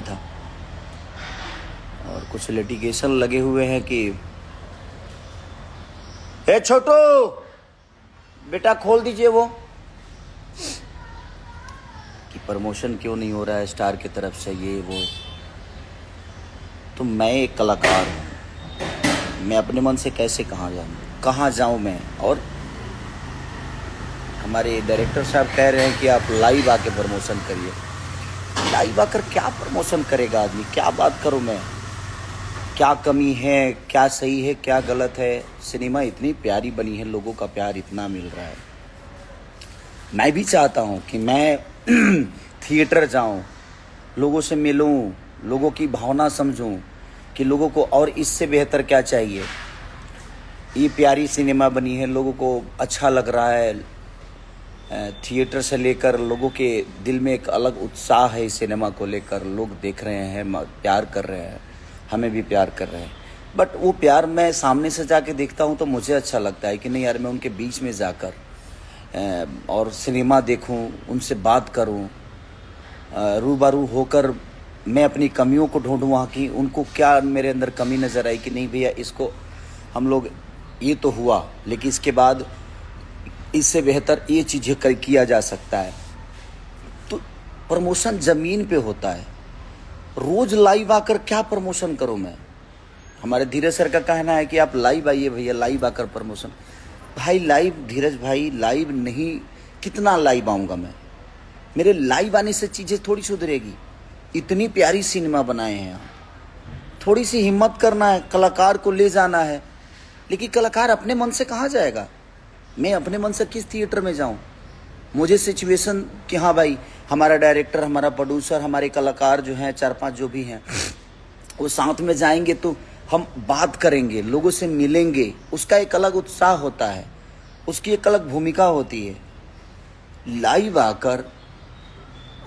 नहीं था और कुछ लिटिगेशन लगे हुए हैं कि ए छोटू बेटा खोल दीजिए वो, कि प्रमोशन क्यों नहीं हो रहा है स्टार की तरफ से, ये वो। तो मैं एक कलाकार हूँ, मैं अपने मन से कैसे कहाँ जाऊँ मैं। और हमारे डायरेक्टर साहब कह रहे हैं कि आप लाइव आके प्रमोशन करिए। लाइव आकर क्या प्रमोशन करेगा आदमी, क्या बात करूँ मैं, क्या कमी है, क्या सही है, क्या गलत है। सिनेमा इतनी प्यारी बनी है, लोगों का प्यार इतना मिल रहा है। मैं भी चाहता हूँ कि मैं थिएटर जाऊँ, लोगों से मिलूँ, लोगों की भावना समझूँ कि लोगों को और इससे बेहतर क्या चाहिए। ये प्यारी सिनेमा बनी है, लोगों को अच्छा लग रहा है। थिएटर से लेकर लोगों के दिल में एक अलग उत्साह है इस सिनेमा को लेकर। लोग देख रहे हैं, प्यार कर रहे हैं, हमें भी प्यार कर रहे हैं। बट वो प्यार मैं सामने से जाके देखता हूँ तो मुझे अच्छा लगता है कि नहीं यार, मैं उनके बीच में जाकर और सिनेमा देखूँ, उनसे बात करूँ, रूबरू होकर मैं अपनी कमियों को ढूंढूँ वहाँ की, उनको क्या मेरे अंदर कमी नज़र आई कि नहीं भैया इसको हम लोग, ये तो हुआ लेकिन इसके बाद इससे बेहतर ये चीज़ें किया जा सकता है। तो प्रमोशन ज़मीन पे होता है, रोज़ लाइव आकर क्या प्रमोशन करूं मैं। हमारे धीरज सर का कहना है कि आप लाइव आइए भैया, लाइव आकर प्रमोशन। भाई लाइव, धीरज भाई लाइव नहीं, कितना लाइव आऊँगा मैं। मेरे लाइव आने से चीज़ें थोड़ी सुधरेगी। इतनी प्यारी सिनेमा बनाए हैं आप, थोड़ी सी हिम्मत करना है, कलाकार को ले जाना है। लेकिन कलाकार अपने मन से कहाँ जाएगा, मैं अपने मन से किस थिएटर में जाऊं। मुझे सिचुएशन कि हाँ भाई, हमारा डायरेक्टर, हमारा प्रोड्यूसर, हमारे कलाकार जो हैं 4-5 जो भी हैं, वो साथ में जाएंगे तो हम बात करेंगे, लोगों से मिलेंगे, उसका एक अलग उत्साह होता है, उसकी एक अलग भूमिका होती है। लाइव आकर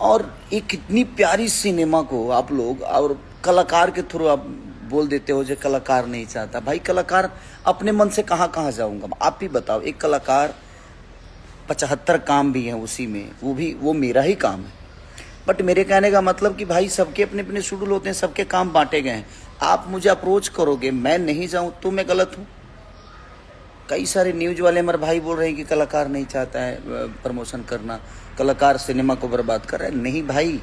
और एक इतनी प्यारी सिनेमा को आप लोग और कलाकार के थ्रू आप बोल देते हो जो कलाकार नहीं चाहता। भाई कलाकार अपने मन से कहाँ जाऊंगा, आप ही बताओ। एक कलाकार 75 काम भी हैं उसी में, वो मेरा ही काम है। बट मेरे कहने का मतलब कि भाई सबके अपने अपने शेड्यूल होते हैं, सबके काम बांटे गए हैं। आप मुझे अप्रोच करोगे, मैं नहीं जाऊं तो मैं गलत हूं। कई सारे न्यूज वाले हमारे भाई बोल रहे हैं कि कलाकार नहीं चाहता है प्रमोशन करना, कलाकार सिनेमा को बर्बाद कर रहा है। नहीं भाई,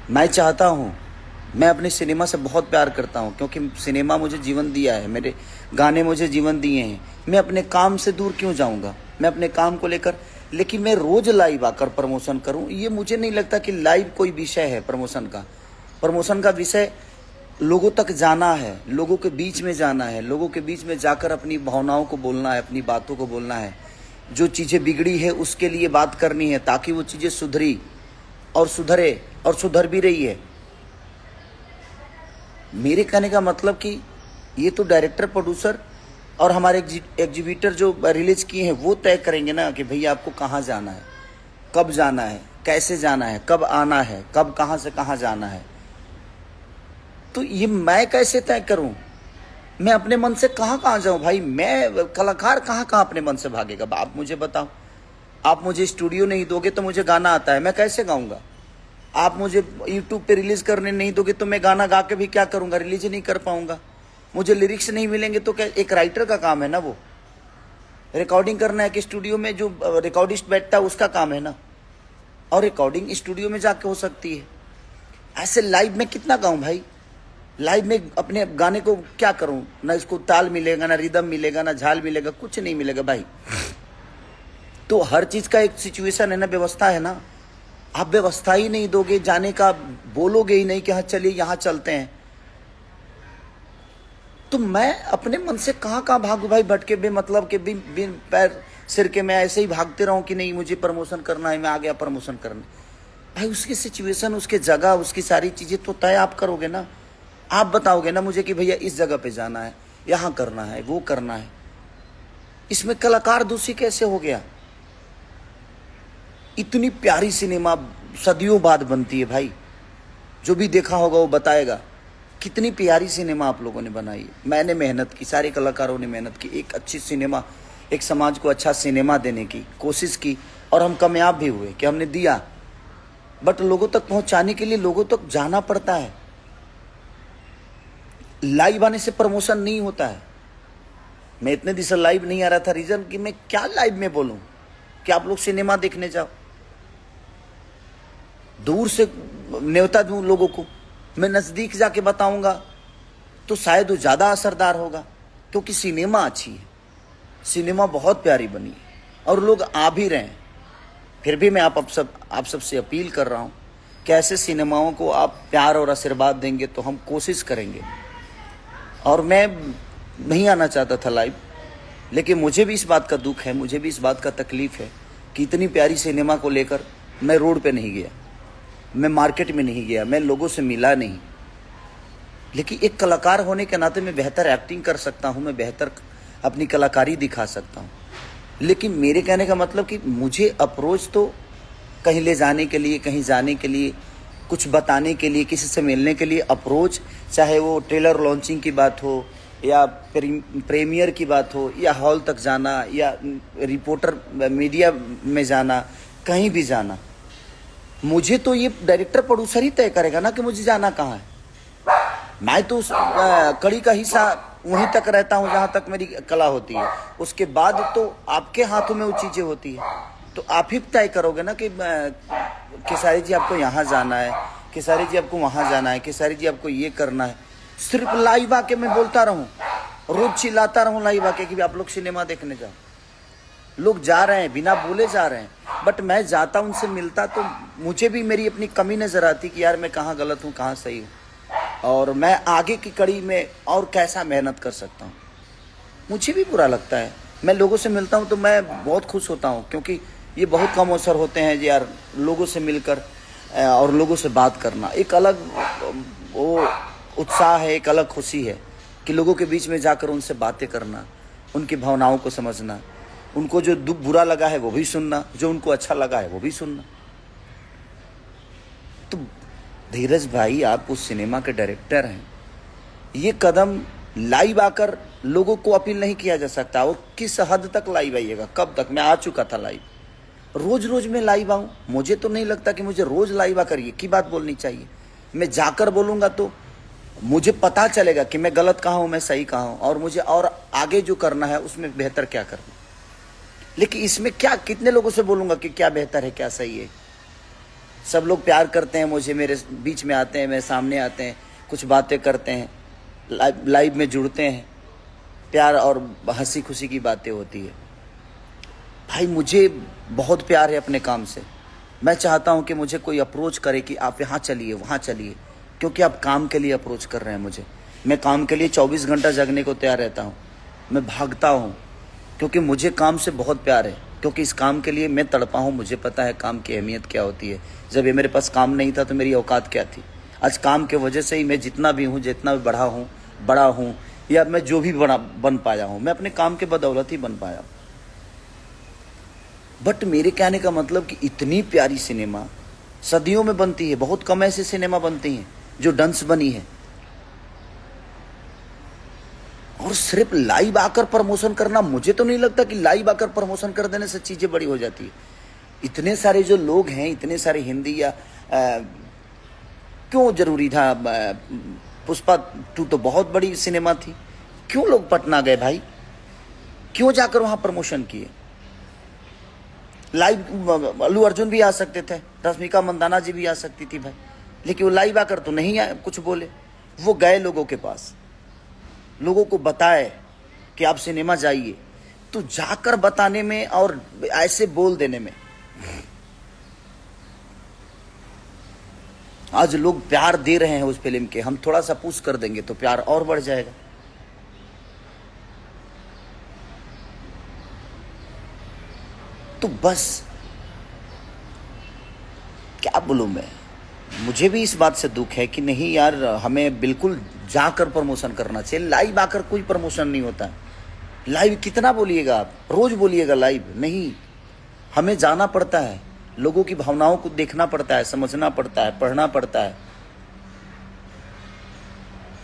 मैं चाहता हूँ, मैं अपने सिनेमा से बहुत प्यार करता हूँ क्योंकि सिनेमा मुझे जीवन दिया है, मेरे गाने मुझे जीवन दिए हैं। मैं अपने काम से दूर क्यों जाऊँगा, मैं अपने काम को लेकर। लेकिन मैं रोज़ लाइव आकर प्रमोशन करूँ, ये मुझे नहीं लगता कि लाइव कोई विषय है प्रमोशन का। प्रमोशन का विषय लोगों तक जाना है, लोगों के बीच में जाना है, लोगों के बीच में जाकर अपनी भावनाओं को बोलना है, अपनी बातों को बोलना है। जो चीज़ें बिगड़ी है उसके लिए बात करनी है ताकि वो चीज़ें सुधरी और सुधरे और सुधर भी रही है। मेरे कहने का मतलब कि ये तो डायरेक्टर, प्रोड्यूसर और हमारे एग्जीबिटर जो रिलीज किए हैं वो तय करेंगे ना कि भैया आपको कहाँ जाना है, कब जाना है, कैसे जाना है, कब आना है, कब कहाँ से कहाँ जाना है। तो ये मैं कैसे तय करूं, मैं अपने मन से कहाँ जाऊं भाई। मैं कलाकार कहाँ अपने मन से भागेगा, आप मुझे बताओ। आप मुझे स्टूडियो नहीं दोगे तो मुझे गाना आता है, मैं कैसे गाऊंगा। आप मुझे यूट्यूब पे रिलीज करने नहीं दोगे तो मैं गाना गा के भी क्या करूंगा, रिलीज नहीं कर पाऊंगा। मुझे लिरिक्स नहीं मिलेंगे तो क्या, एक राइटर का काम है ना वो, रिकॉर्डिंग करना है कि स्टूडियो में जो रिकॉर्डिस्ट बैठता है उसका काम है ना, और रिकॉर्डिंग स्टूडियो में जाके हो सकती है। ऐसे लाइव में कितना गाऊं भाई, लाइव में अपने गाने को क्या करूं, ना इसको ताल मिलेगा, ना रिदम मिलेगा, ना झाल मिलेगा, कुछ नहीं मिलेगा भाई। तो हर चीज का एक सिचुएशन है ना, व्यवस्था है ना। आप व्यवस्था ही नहीं दोगे जाने का, बोलोगे ही नहीं कि हाँ चलिए यहाँ चलते हैं, तो मैं अपने मन से कहाँ भागू भाई, भटके बेमतलब के बिन पैर सिर के मैं ऐसे ही भागते रहूं कि नहीं मुझे प्रमोशन करना है, मैं आ गया प्रमोशन करने। भाई उसकी सिचुएशन, उसकी जगह, उसकी सारी चीजें तो तय आप करोगे ना। आप बताओगे ना मुझे कि भैया इस जगह पे जाना है, यहाँ करना है, वो करना है। इसमें कलाकार दूसरी कैसे हो गया। इतनी प्यारी सिनेमा सदियों बाद बनती है भाई, जो भी देखा होगा वो बताएगा कितनी प्यारी सिनेमा आप लोगों ने बनाई है। मैंने मेहनत की, सारे कलाकारों ने मेहनत की, एक अच्छी सिनेमा, एक समाज को अच्छा सिनेमा देने की कोशिश की और हम कामयाब भी हुए कि हमने दिया। बट लोगों तक पहुंचाने के लिए लोगों तक जाना पड़ता है। लाइव आने से प्रमोशन नहीं होता है। मैं इतने दिन से लाइव नहीं आ रहा था, रीजन कि मैं क्या लाइव में बोलूं कि आप लोग सिनेमा देखने जाओ। दूर से न्योता दूं लोगों को, मैं नजदीक जाके बताऊंगा तो शायद वो ज्यादा असरदार होगा, क्योंकि सिनेमा अच्छी है, सिनेमा बहुत प्यारी बनी है और लोग आ भी रहे हैं। फिर भी मैं आप सबसे अपील कर रहा हूं कि ऐसे सिनेमाओं को आप प्यार और आशीर्वाद देंगे तो हम कोशिश करेंगे। और मैं नहीं आना चाहता था लाइव, लेकिन मुझे भी इस बात का दुख है, मुझे भी इस बात का तकलीफ है कि इतनी प्यारी सिनेमा को लेकर मैं रोड पे नहीं गया, मैं मार्केट में नहीं गया, मैं लोगों से मिला नहीं। लेकिन एक कलाकार होने के नाते मैं बेहतर एक्टिंग कर सकता हूँ, मैं बेहतर अपनी कलाकारी दिखा सकता हूँ। लेकिन मेरे कहने का मतलब कि मुझे अप्रोच तो कहीं ले जाने के लिए, कहीं जाने के लिए, कुछ बताने के लिए, किसी से मिलने के लिए अप्रोच, चाहे वो ट्रेलर लॉन्चिंग की बात हो या प्रीमियर की बात हो या हॉल तक जाना या रिपोर्टर मीडिया में जाना, कहीं भी जाना, मुझे तो ये डायरेक्टर प्रोड्यूसर ही तय करेगा ना कि मुझे जाना कहाँ है। मैं तो उस कड़ी का हिस्सा वहीं तक रहता हूँ जहाँ तक मेरी कला होती है, उसके बाद तो आपके हाथों में वो चीज़ें होती है। तो आप ही तय करोगे ना कि खेसारी जी आपको यहाँ जाना है, खेसारी जी आपको वहाँ जाना है, खेसारी जी आपको ये करना है। सिर्फ लाइव आके मैं बोलता रहूँ, रोज चिल्लाता रहूँ लाइव आके कि आप लोग सिनेमा देखने जाओ। लोग जा रहे हैं, बिना बोले जा रहे हैं, बट मैं जाता उनसे मिलता तो मुझे भी मेरी अपनी कमी नजर आती कि यार मैं कहाँ गलत हूँ, कहाँ सही हूँ, और मैं आगे की कड़ी में और कैसा मेहनत कर सकता हूँ। मुझे भी बुरा लगता है। मैं लोगों से मिलता हूँ तो मैं बहुत खुश होता हूँ, क्योंकि ये बहुत कम अवसर होते हैं यार लोगों से मिलकर और लोगों से बात करना। एक अलग वो उत्साह है, एक अलग खुशी है कि लोगों के बीच में जाकर उनसे बातें करना, उनकी भावनाओं को समझना, उनको जो दुख बुरा लगा है वो भी सुनना, जो उनको अच्छा लगा है वो भी सुनना। तो धीरज भाई, आप उस सिनेमा के डायरेक्टर हैं, ये कदम लाइव आकर लोगों को अपील नहीं किया जा सकता। और किस हद तक लाइव आइएगा, कब तक? मैं आ चुका था लाइव, रोज रोज मैं लाइव आऊं? मुझे तो नहीं लगता कि मुझे रोज लाइव आकर ये की बात बोलनी चाहिए। मैं जाकर बोलूंगा तो मुझे पता चलेगा कि मैं गलत कहाँ हूं, मैं सही कहाँ हूं, और मुझे और आगे जो करना है उसमें बेहतर क्या करना। लेकिन इसमें क्या, कितने लोगों से बोलूंगा कि क्या बेहतर है, क्या सही है? सब लोग प्यार करते हैं मुझे, मेरे बीच में आते हैं, मेरे सामने आते हैं, कुछ बातें करते हैं, लाइव में जुड़ते हैं, प्यार और हंसी खुशी की बातें होती है। भाई मुझे बहुत प्यार है अपने काम से। मैं चाहता हूं कि मुझे कोई अप्रोच करे कि आप यहाँ चलिए, वहाँ चलिए, क्योंकि आप काम के लिए अप्रोच कर रहे हैं मुझे। मैं काम के लिए 24 घंटा जगने को तैयार रहता हूँ, मैं भागता हूँ, क्योंकि मुझे काम से बहुत प्यार है, क्योंकि इस काम के लिए मैं तड़पा हूँ। मुझे पता है काम की अहमियत क्या होती है। जब ये मेरे पास काम नहीं था तो मेरी औकात क्या थी। आज काम के वजह से ही मैं जितना भी हूँ, जितना भी बड़ा हूँ या मैं जो भी बन पाया हूँ, मैं अपने काम के बदौलत ही बन पाया हूँ। बट मेरे कहने का मतलब कि इतनी प्यारी सिनेमा सदियों में बनती है, बहुत कम ऐसे सिनेमा बनती हैं जो डंस बनी है, और सिर्फ लाइव आकर प्रमोशन करना, मुझे तो नहीं लगता कि लाइव आकर प्रमोशन कर देने से चीजें बड़ी हो जाती है। इतने सारे जो लोग हैं, इतने सारे हिंदी या क्यों जरूरी था? पुष्पा 2 तो बहुत बड़ी सिनेमा थी, क्यों लोग पटना गए भाई? क्यों जाकर वहां प्रमोशन किए? लाइव अल्लू अर्जुन भी आ सकते थे, रश्मिका मंदाना जी भी आ सकती थी भाई, लेकिन वो लाइव आकर तो नहीं आए, कुछ बोले। वो गए लोगों के पास, लोगों को बताए कि आप सिनेमा जाइए। तो जाकर बताने में और ऐसे बोल देने में आज लोग प्यार दे रहे हैं उस फिल्म के। हम थोड़ा सा पुश कर देंगे तो प्यार और बढ़ जाएगा। तो बस क्या बोलूं मैं, मुझे भी इस बात से दुख है कि नहीं यार, हमें बिल्कुल जाकर प्रमोशन करना चाहिए। लाइव आकर कोई प्रमोशन नहीं होता। लाइव कितना बोलिएगा आप, रोज बोलिएगा लाइव नहीं, हमें जाना पड़ता है, लोगों की भावनाओं को देखना पड़ता है, समझना पड़ता है, पढ़ना पड़ता है।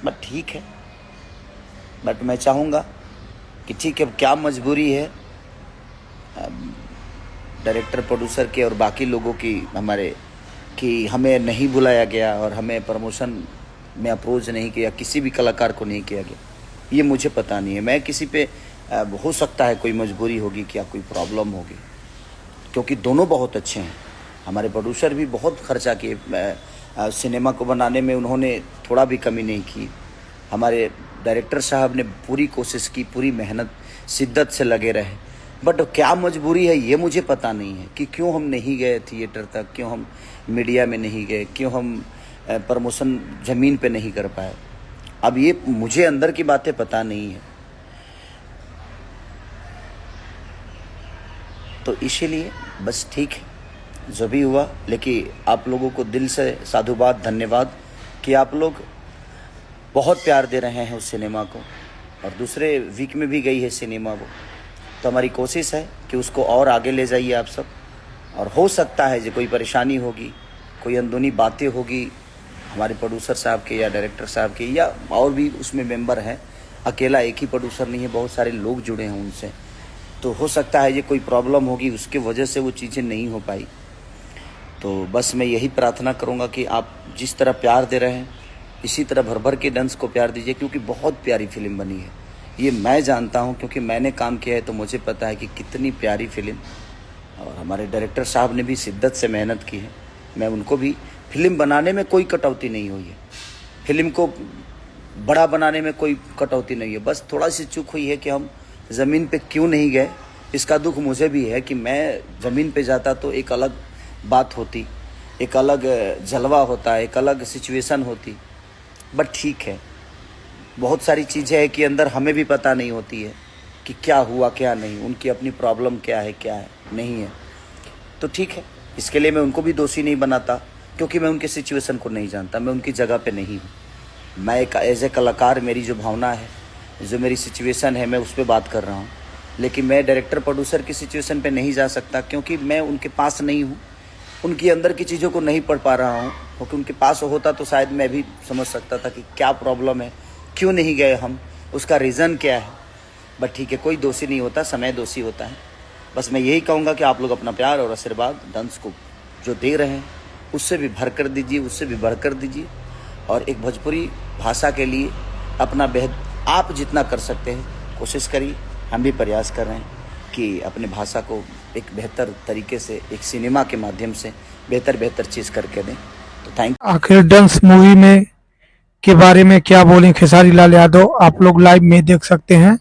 बट ठीक है, बट मैं चाहूँगा कि ठीक है, क्या मजबूरी है डायरेक्टर प्रोड्यूसर के और बाकी लोगों की, हमारे कि हमें नहीं बुलाया गया और हमें प्रमोशन में अप्रोच नहीं किया, किसी भी कलाकार को नहीं किया गया, ये मुझे पता नहीं है। मैं किसी पे हो सकता है कोई मजबूरी होगी, क्या कोई प्रॉब्लम होगी, क्योंकि दोनों बहुत अच्छे हैं। हमारे प्रोड्यूसर भी बहुत खर्चा किए सिनेमा को बनाने में, उन्होंने थोड़ा भी कमी नहीं की। हमारे डायरेक्टर साहब ने पूरी कोशिश की, पूरी मेहनत शिद्दत से लगे रहे। बट क्या मजबूरी है ये मुझे पता नहीं है कि क्यों हम नहीं गए थिएटर तक, क्यों हम मीडिया में नहीं गए, क्यों हम प्रमोशन ज़मीन पे नहीं कर पाए। अब ये मुझे अंदर की बातें पता नहीं है, तो इसीलिए बस ठीक है जो भी हुआ। लेकिन आप लोगों को दिल से साधुवाद, धन्यवाद कि आप लोग बहुत प्यार दे रहे हैं उस सिनेमा को, और दूसरे वीक में भी गई है सिनेमा वो। तो हमारी कोशिश है कि उसको और आगे ले जाइए आप सब। और हो सकता है जो कोई परेशानी होगी, कोई अंदरूनी बातें होगी हमारे प्रोड्यूसर साहब के या डायरेक्टर साहब के, या और भी उसमें मेंबर हैं, अकेला एक ही प्रोड्यूसर नहीं है, बहुत सारे लोग जुड़े हैं उनसे, तो हो सकता है ये कोई प्रॉब्लम होगी, उसके वजह से वो चीज़ें नहीं हो पाई। तो बस मैं यही प्रार्थना करूँगा कि आप जिस तरह प्यार दे रहे हैं इसी तरह भर भर के डंस को प्यार दीजिए, क्योंकि बहुत प्यारी फिल्म बनी है। ये मैं जानता हूँ क्योंकि मैंने काम किया है, तो मुझे पता है कि कितनी प्यारी फिल्म, और हमारे डायरेक्टर साहब ने भी शिद्दत से मेहनत की है। मैं उनको भी, फिल्म बनाने में कोई कटौती नहीं हुई है, फिल्म को बड़ा बनाने में कोई कटौती नहीं है, बस थोड़ा सी चूक हुई है कि हम ज़मीन पे क्यों नहीं गए। इसका दुख मुझे भी है कि मैं ज़मीन पे जाता तो एक अलग बात होती, एक अलग जलवा होता, एक अलग सिचुएशन होती। बट ठीक है, बहुत सारी चीज़ें हैं कि अंदर हमें भी पता नहीं होती है कि क्या हुआ क्या नहीं, उनकी अपनी प्रॉब्लम क्या है नहीं है। तो ठीक है, इसके लिए मैं उनको भी दोषी नहीं बनाता, क्योंकि मैं उनके सिचुएशन को नहीं जानता, मैं उनकी जगह पे नहीं हूँ। मैं एक एज ए कलाकार, मेरी जो भावना है, जो मेरी सिचुएशन है, मैं उस पर बात कर रहा हूँ। लेकिन मैं डायरेक्टर प्रोड्यूसर की सिचुएशन पे नहीं जा सकता, क्योंकि मैं उनके पास नहीं हूँ, उनकी अंदर की चीज़ों को नहीं पढ़ पा रहा हूँ। क्योंकि उनके पास होता तो शायद मैं भी समझ सकता था कि क्या प्रॉब्लम है, क्यों नहीं गए हम, उसका रीज़न क्या है। बट ठीक है, कोई दोषी नहीं होता, समय दोषी होता है। बस मैं यही कहूँगा कि आप लोग अपना प्यार और आशीर्वाद डंस को जो दे रहे हैं उससे भी भर कर दीजिए, उससे भी बढ़ कर दीजिए। और एक भोजपुरी भाषा के लिए अपना आप जितना कर सकते हैं कोशिश करिए। हम भी प्रयास कर रहे हैं कि अपने भाषा को एक बेहतर तरीके से, एक सिनेमा के माध्यम से बेहतर चीज़ करके दें। तो थैंक। आखिर डंस मूवी में के बारे में क्या बोलें खेसारी लाल यादव, आप लोग लाइव में देख सकते हैं।